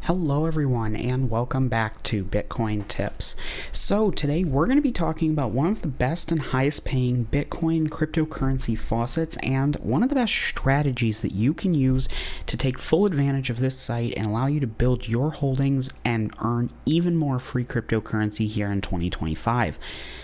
Hello everyone and welcome back to Bitcoin Tips. So today we're going to be talking about one of the best and highest paying Bitcoin cryptocurrency faucets and one of the best strategies that you can use to take full advantage of this site and allow you to build your holdings and earn even more free cryptocurrency here in 2025.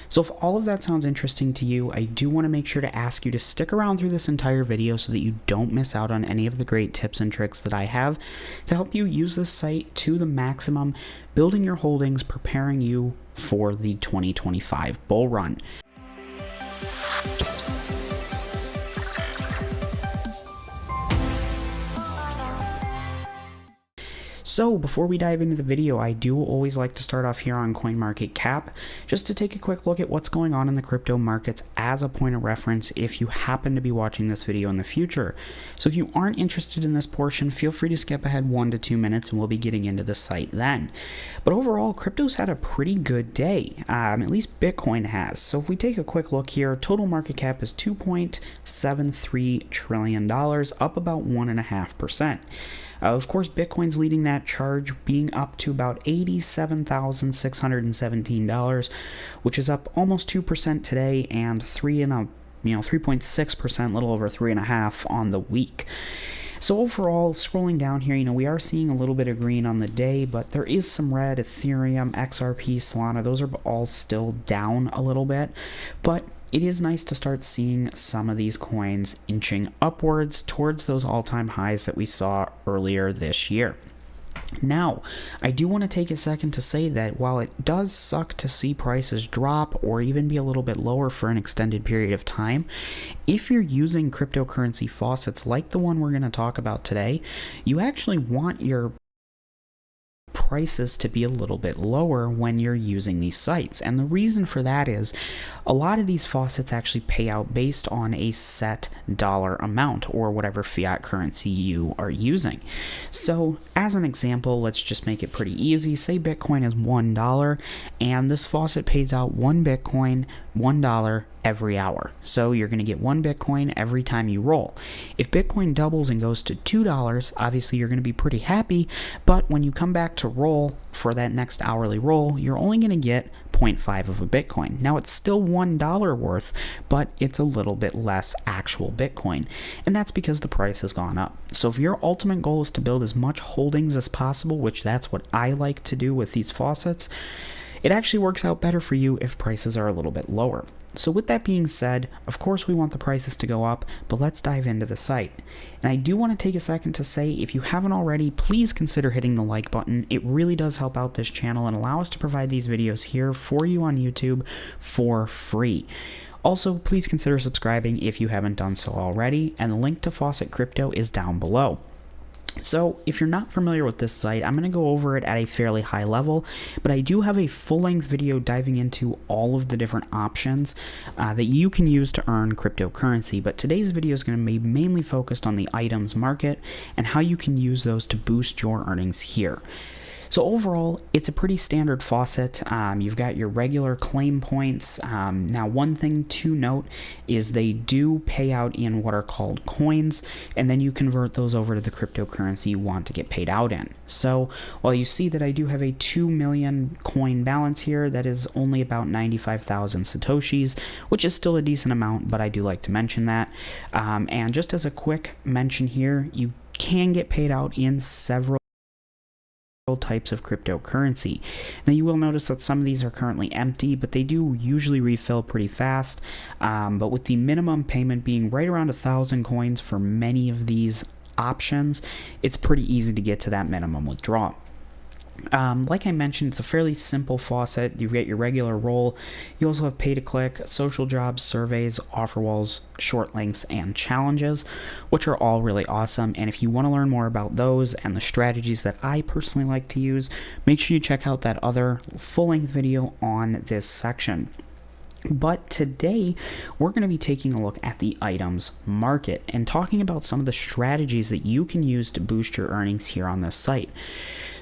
So if all of that sounds interesting to you, I do want to make sure to ask you to stick around through this entire video so that you don't miss out on any of the great tips and tricks that I have to help you use this site to the maximum, building your holdings, preparing you for the 2025 bull run. So before we dive into the video, I do always like to start off here on CoinMarketCap just to take a quick look at what's going on in the crypto markets as a point of reference if you happen to be watching this video in the future. So if you aren't interested in this portion, feel free to skip ahead 1 to 2 minutes and we'll be getting into the site then. But overall, crypto's had a pretty good day, at least Bitcoin has. So if we take a quick look here, total market cap is $2.73 trillion, up about 1.5%. Of course, Bitcoin's leading that charge, being up to about $87,617, which is up almost 2% today and 3.6%, little over 3.5% on the week. So overall, scrolling down here, we are seeing a little bit of green on the day, but there is some red. Ethereum, XRP, Solana, those are all still down a little bit, but it is nice to start seeing some of these coins inching upwards towards those all-time highs that we saw earlier this year. Now, I do want to take a second to say that while it does suck to see prices drop or even be a little bit lower for an extended period of time, if you're using cryptocurrency faucets like the one we're going to talk about today, you actually want your prices to be a little bit lower when you're using these sites. And the reason for that is a lot of these faucets actually pay out based on a set dollar amount or whatever fiat currency you are using. So as an example, let's just make it pretty easy. Say Bitcoin is $1 and this faucet pays out one Bitcoin, $1 every hour. So you're going to get one Bitcoin every time you roll. If Bitcoin doubles and goes to $2, obviously you're going to be pretty happy, but when you come back to roll for that next hourly roll, you're only going to get 0.5 of a Bitcoin. Now it's still $1 worth, but it's a little bit less actual Bitcoin, and that's because the price has gone up. So if your ultimate goal is to build as much holdings as possible, which that's what I like to do with these faucets, it actually works out better for you if prices are a little bit lower. So with that being said, of course we want the prices to go up, but let's dive into the site. And I do want to take a second to say, if you haven't already, please consider hitting the like button. It really does help out this channel and allow us to provide these videos here for you on YouTube for free. Also, please consider subscribing if you haven't done so already, and the link to Faucet Crypto is down below. So if you're not familiar with this site, I'm going to go over it at a fairly high level, but I do have a full-length video diving into all of the different options that you can use to earn cryptocurrency, but today's video is going to be mainly focused on the items market and how you can use those to boost your earnings here. So overall, it's a pretty standard faucet. You've got your regular claim points. Now, one thing to note is they do pay out in what are called coins, and then you convert those over to the cryptocurrency you want to get paid out in. So while you see that I do have a 2 million coin balance here, that is only about 95,000 Satoshis, which is still a decent amount, but I do like to mention that. And just as a quick mention here, you can get paid out in several types of cryptocurrency. Now you will notice that some of these are currently empty, but they do usually refill pretty fast, but with the minimum payment being right around 1,000 coins for many of these options, it's pretty easy to get to that minimum withdrawal. Like I mentioned, it's a fairly simple faucet. You get your regular roll. You also have pay to click, social jobs, surveys, offer walls, short links, and challenges, which are all really awesome. And if you want to learn more about those and the strategies that I personally like to use, make sure you check out that other full-length video on this section. But today, we're going to be taking a look at the items market and talking about some of the strategies that you can use to boost your earnings here on this site.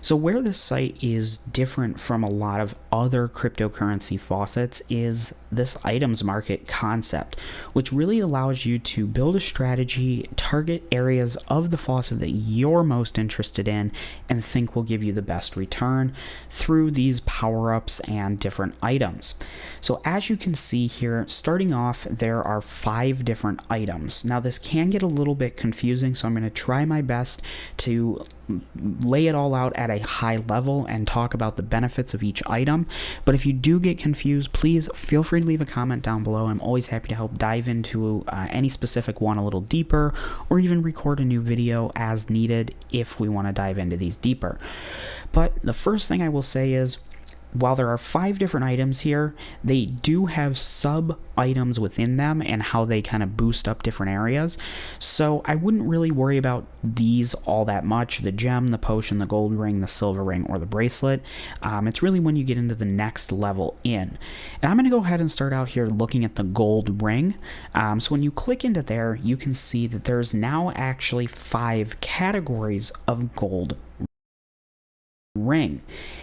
So where this site is different from a lot of other cryptocurrency faucets is this items market concept, which really allows you to build a strategy, target areas of the faucet that you're most interested in and think will give you the best return through these power-ups and different items. So as you can see here, starting off, there are 5 different items. Now this can get a little bit confusing, so I'm going to try my best to lay it all out at a high level and talk about the benefits of each item. But if you do get confused, please feel free to leave a comment down below. I'm always happy to help dive into any specific one a little deeper, or even record a new video as needed if we want to dive into these deeper. But the first thing I will say is, while there are 5 different items here, they do have sub-items within them and how they kind of boost up different areas. So I wouldn't really worry about these all that much, the gem, the potion, the gold ring, the silver ring, or the bracelet. It's really when you get into the next level in. And I'm going to go ahead and start out here looking at the gold ring. So when you click into there, you can see that there's now actually 5 categories of gold ring.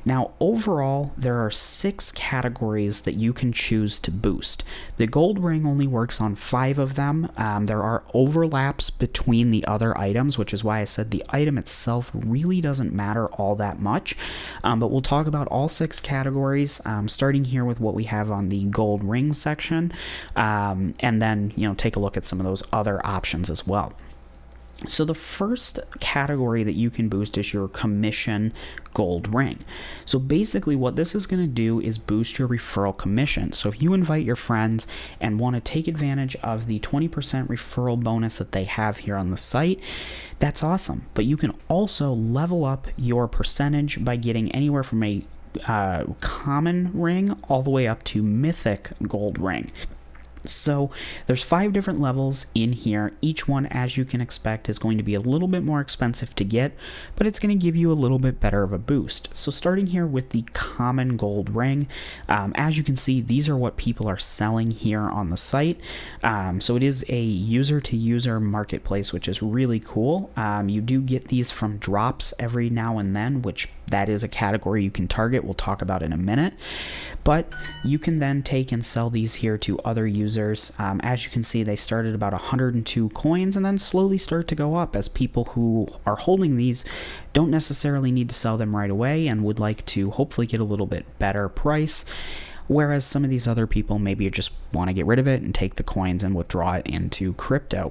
Now overall there are 6 categories that you can choose to boost. The gold ring only works on 5 of them. There are overlaps between the other items, which is why I said the item itself really doesn't matter all that much, but we'll talk about all 6 categories, starting here with what we have on the gold ring section, and then take a look at some of those other options as well. So the first category that you can boost is your commission gold ring. So basically what this is going to do is boost your referral commission. So if you invite your friends and want to take advantage of the 20% referral bonus that they have here on the site, that's awesome. But you can also level up your percentage by getting anywhere from a common ring all the way up to mythic gold ring. So there's 5 different levels in here. Each one, as you can expect, is going to be a little bit more expensive to get, but it's going to give you a little bit better of a boost. So starting here with the common gold ring, as you can see, these are what people are selling here on the site. So it is a user-to-user marketplace, which is really cool. You do get these from drops every now and then, which that is a category you can target. We'll talk about in a minute. But you can then take and sell these here to other users. As you can see, they start at about 102 coins and then slowly start to go up as people who are holding these don't necessarily need to sell them right away and would like to hopefully get a little bit better price. Whereas some of these other people maybe just want to get rid of it and take the coins and withdraw it into crypto.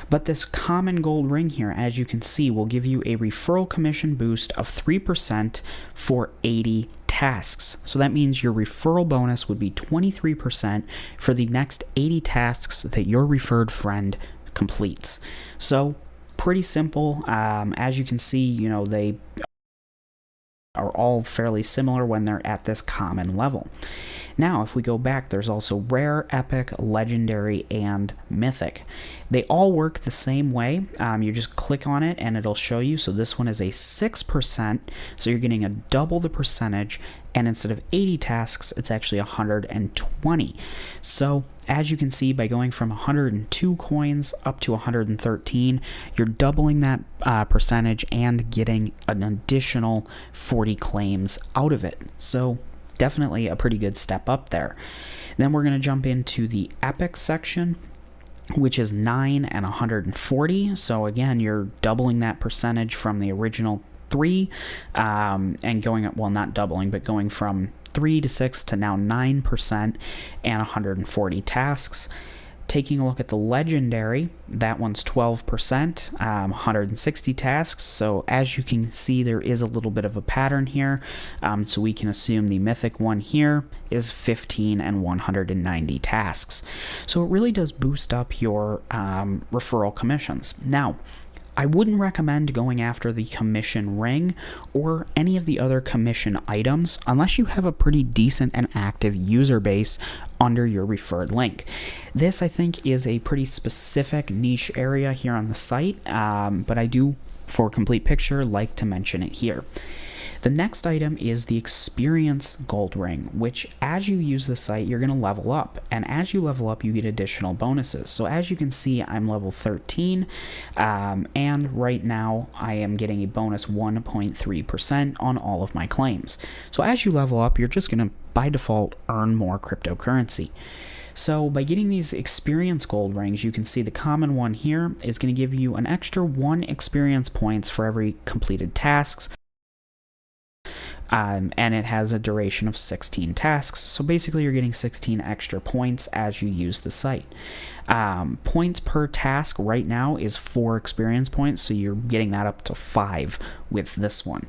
But this common gold ring here, as you can see, will give you a referral commission boost of 3% for 80 tasks. So that means your referral bonus would be 23% for the next 80 tasks that your referred friend completes. So pretty simple. As you can see, they are all fairly similar when they're at this common level. Now, if we go back, there's also rare, epic, legendary, and mythic. They all work the same way. You just click on it and it'll show you. So this one is a 6%, so you're getting a double the percentage, and instead of 80 tasks, it's actually 120. So as you can see, by going from 102 coins up to 113, you're doubling that percentage and getting an additional 40 claims out of it. So definitely a pretty good step up there. Then we're going to jump into the epic section, which is 9 and 140. So again, you're doubling that percentage from the original 3, and going, well, not doubling, but going from 3 to 6 to now 9% and 140 tasks. Taking a look at the legendary, that one's 12%, 160 tasks. So as you can see, there is a little bit of a pattern here. So we can assume the mythic one here is 15 and 190 tasks. So it really does boost up your referral commissions. Now, I wouldn't recommend going after the commission ring or any of the other commission items unless you have a pretty decent and active user base under your referred link. This, I think, is a pretty specific niche area here on the site, but I do, for a complete picture, like to mention it here. The next item is the experience gold ring, which as you use the site, you're going to level up. And as you level up, you get additional bonuses. So as you can see, I'm level 13, and right now I am getting a bonus 1.3% on all of my claims. So as you level up, you're just going to, by default, earn more cryptocurrency. So by getting these experience gold rings, you can see the common one here is going to give you an extra 1 experience points for every completed tasks. And it has a duration of 16 tasks, so basically you're getting 16 extra points as you use the site. Points per task right now is 4 experience points, so you're getting that up to 5 with this one.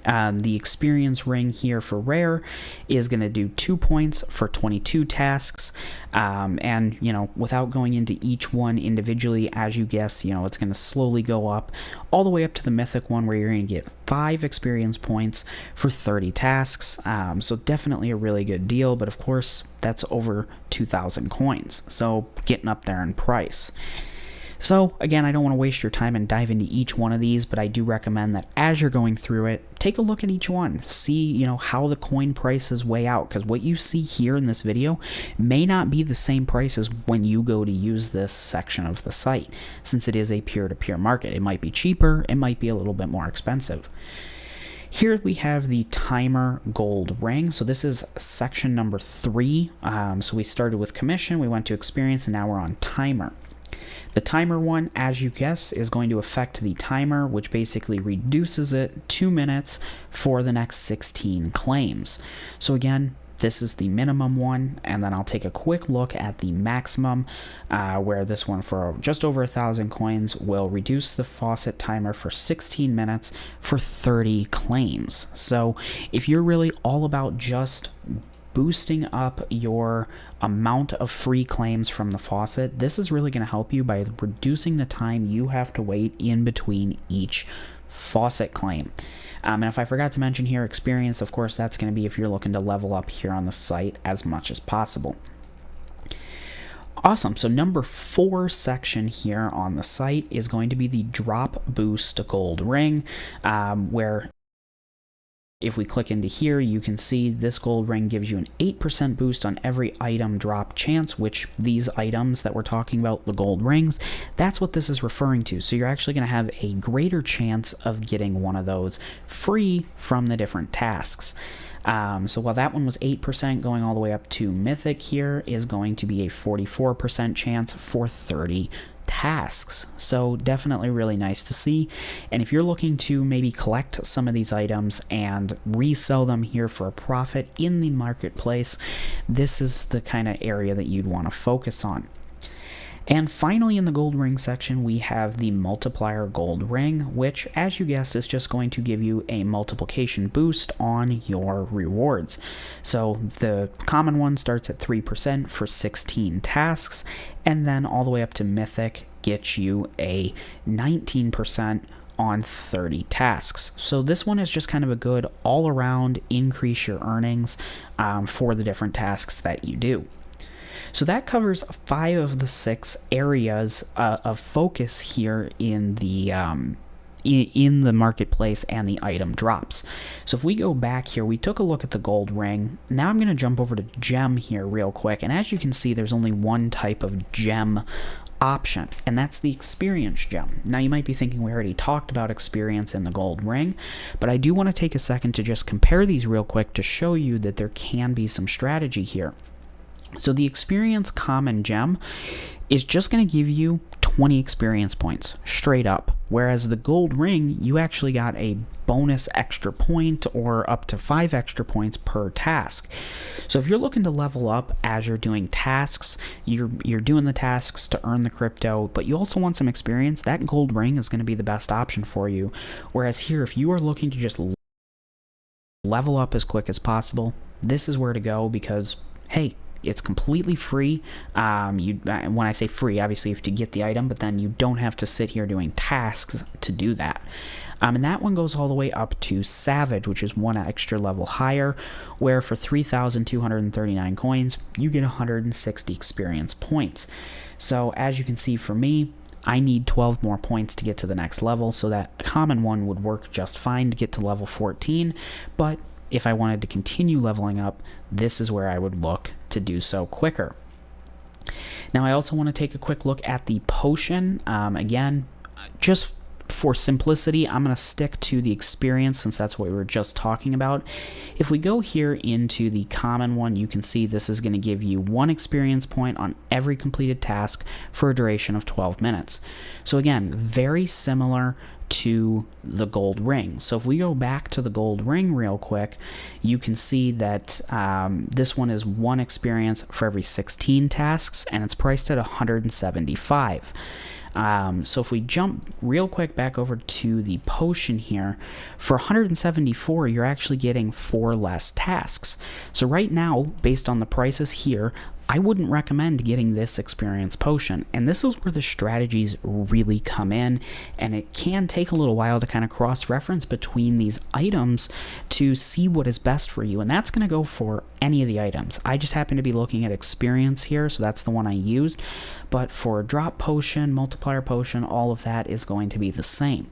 The experience ring here for rare is going to do 2 points for 22 tasks, and without going into each one individually, as you guess, it's going to slowly go up all the way up to the mythic one where you're going to get 5 experience points for 30 tasks. So definitely a really good deal, but of course that's over 2,000 coins, so getting up there in price. So again, I don't want to waste your time and dive into each one of these, but I do recommend that as you're going through it, take a look at each one. See, how the coin prices weigh out, because what you see here in this video may not be the same price as when you go to use this section of the site, since it is a peer-to-peer market. It might be cheaper, it might be a little bit more expensive. Here we have the timer gold ring. So this is section number 3. So we started with commission, we went to experience, and now we're on timer. The timer one, as you guess, is going to affect the timer, which basically reduces it 2 minutes for the next 16 claims. So again, this is the minimum one, and then I'll take a quick look at the maximum, where this one for just over 1,000 coins will reduce the Faucet timer for 16 minutes for 30 claims. So if you're really all about just boosting up your amount of free claims from the Faucet, this is really going to help you by reducing the time you have to wait in between each Faucet claim. And if I forgot to mention here, experience, of course, that's going to be if you're looking to level up here on the site as much as possible. Awesome, so number 4 section here on the site is going to be the drop boost gold ring, where if we click into here, you can see this gold ring gives you an 8% boost on every item drop chance, which these items that we're talking about, the gold rings, that's what this is referring to. So you're actually going to have a greater chance of getting one of those free from the different tasks. So while that one was 8%, going all the way up to mythic here is going to be a 44% chance for 30 tasks. So definitely really nice to see. And if you're looking to maybe collect some of these items and resell them here for a profit in the marketplace, this is the kind of area that you'd want to focus on. And finally, in the gold ring section, we have the multiplier gold ring, which, as you guessed, is just going to give you a multiplication boost on your rewards. So the common one starts at 3% for 16 tasks, and then all the way up to mythic gets you a 19% on 30 tasks. So this one is just kind of a good all-around increase your earnings for the different tasks that you do. So that covers 5 of the 6 areas of focus here in the marketplace and the item drops. So if we go back here, we took a look at the gold ring. Now I'm going to jump over to gem here real quick, and as you can see, there's only one type of gem option, and that's the experience gem. Now you might be thinking we already talked about experience in the gold ring, but I do want to take a second to just compare these real quick to show you that there can be some strategy here. So the experience common gem is just going to give you 20 experience points straight up, whereas the gold ring, you actually got a bonus extra point or up to 5 extra points per task. So if you're looking to level up as you're doing tasks, you're doing the tasks to earn the crypto, but you also want some experience, that gold ring is going to be the best option for you. Whereas here, if you are looking to just level up as quick as possible, this is where to go, because hey, it's completely free. When I say free, obviously you have to get the item, but then you don't have to sit here doing tasks to do that. And that one goes all the way up to Savage, which is one extra level higher, where for 3,239 coins, you get 160 experience points. So as you can see for me, I need 12 more points to get to the next level, so that common one would work just fine to get to level 14, but if I wanted to continue leveling up, this is where I would look to do so quicker. Now I also want to take a quick look at the potion. Again, just for simplicity, I'm going to stick to the experience since that's what we were just talking about. If we go here into the common one, you can see this is going to give you 1 experience point on every completed task for a duration of 12 minutes. So again, very similar to the gold ring. So if we go back to the gold ring real quick, you can see that this one is 1 experience for every 16 tasks, and it's priced at 175. So if we jump real quick back over to the potion here, for 174 you're actually getting 4 less tasks. So right now, based on the prices here, I wouldn't recommend getting this experience potion, and this is where the strategies really come in, and it can take a little while to kind of cross-reference between these items to see what is best for you, and that's going to go for any of the items. I just happen to be looking at experience here, so that's the one I used, but for drop potion, multiplier potion, all of that is going to be the same.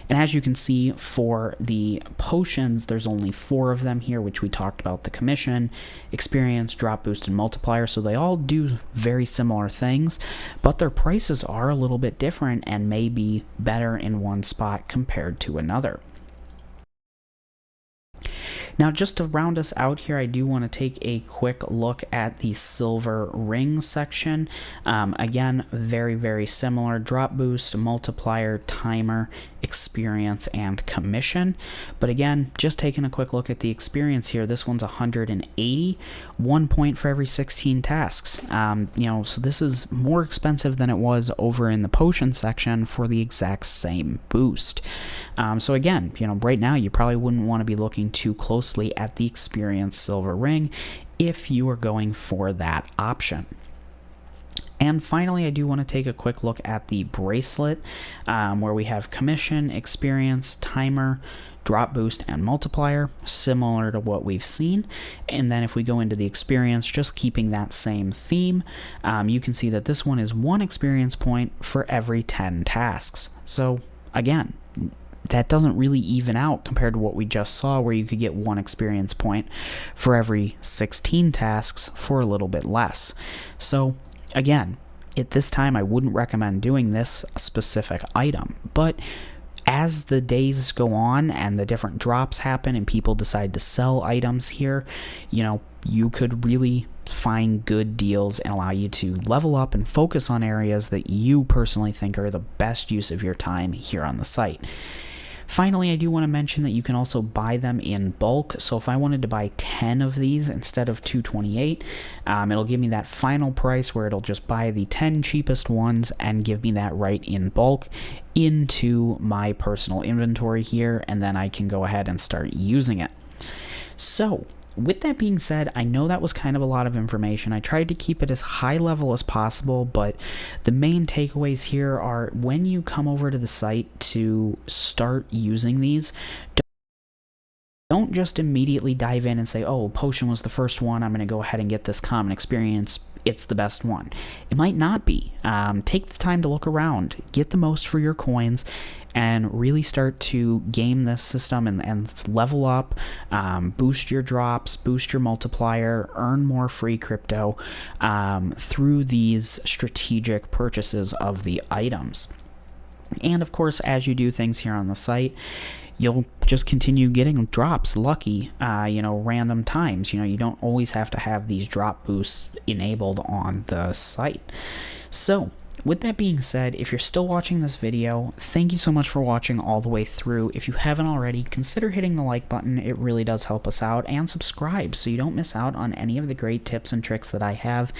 And as you can see, for the potions, there's only 4 of them here, which we talked about: the commission, experience, drop boost, and multiplier. So they all do very similar things, but their prices are a little bit different and may be better in one spot compared to another. Now, just to round us out here, I do want to take a quick look at the silver ring section. Again, very, very similar: drop boost, multiplier, timer, experience, and commission. But again, just taking a quick look at the experience here, this one's 180, 1 point for every 16 tasks. So this is more expensive than it was over in the potion section for the exact same boost. So again, right now you probably wouldn't want to be looking too closely at the experience silver ring if you are going for that option. And finally, I do want to take a quick look at the bracelet, where we have commission, experience, timer, drop boost, and multiplier, similar to what we've seen. And then if we go into the experience, just keeping that same theme, you can see that this one is 1 experience point for every 10 tasks. So again, that doesn't really even out compared to what we just saw, where you could get 1 experience point for every 16 tasks for a little bit less. So again, at this time I wouldn't recommend doing this specific item, but as the days go on and the different drops happen and people decide to sell items here, you could really find good deals and allow you to level up and focus on areas that you personally think are the best use of your time here on the site. Finally, I do want to mention that you can also buy them in bulk. So if I wanted to buy 10 of these instead of 228, it'll give me that final price where it'll just buy the 10 cheapest ones and give me that right in bulk into my personal inventory here, and then I can go ahead and start using it. So with that being said, I know that was kind of a lot of information. I tried to keep it as high level as possible, but the main takeaways here are: when you come over to the site to start using these, don't just immediately dive in and say, oh, potion was the first one, I'm going to go ahead and get this common experience, it's the best one. It might not be. Take the time to look around, get the most for your coins, and really start to game this system and level up, boost your drops, boost your multiplier, earn more free crypto through these strategic purchases of the items. And of course, as you do things here on the site, you'll just continue getting drops, lucky, random times. You don't always have to have these drop boosts enabled on the site. So with that being said, if you're still watching this video, thank you so much for watching all the way through. If you haven't already, consider hitting the like button. It really does help us out, and subscribe so you don't miss out on any of the great tips and tricks that I have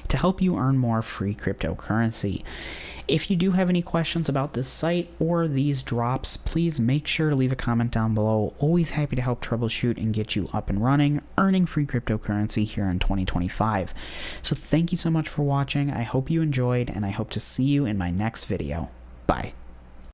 to help you earn more free cryptocurrency. If you do have any questions about this site or these drops, please make sure to leave a comment down below. Always happy to help troubleshoot and get you up and running, earning free cryptocurrency here in 2025. So thank you so much for watching. I hope you enjoyed, and I hope to see you in my next video. Bye.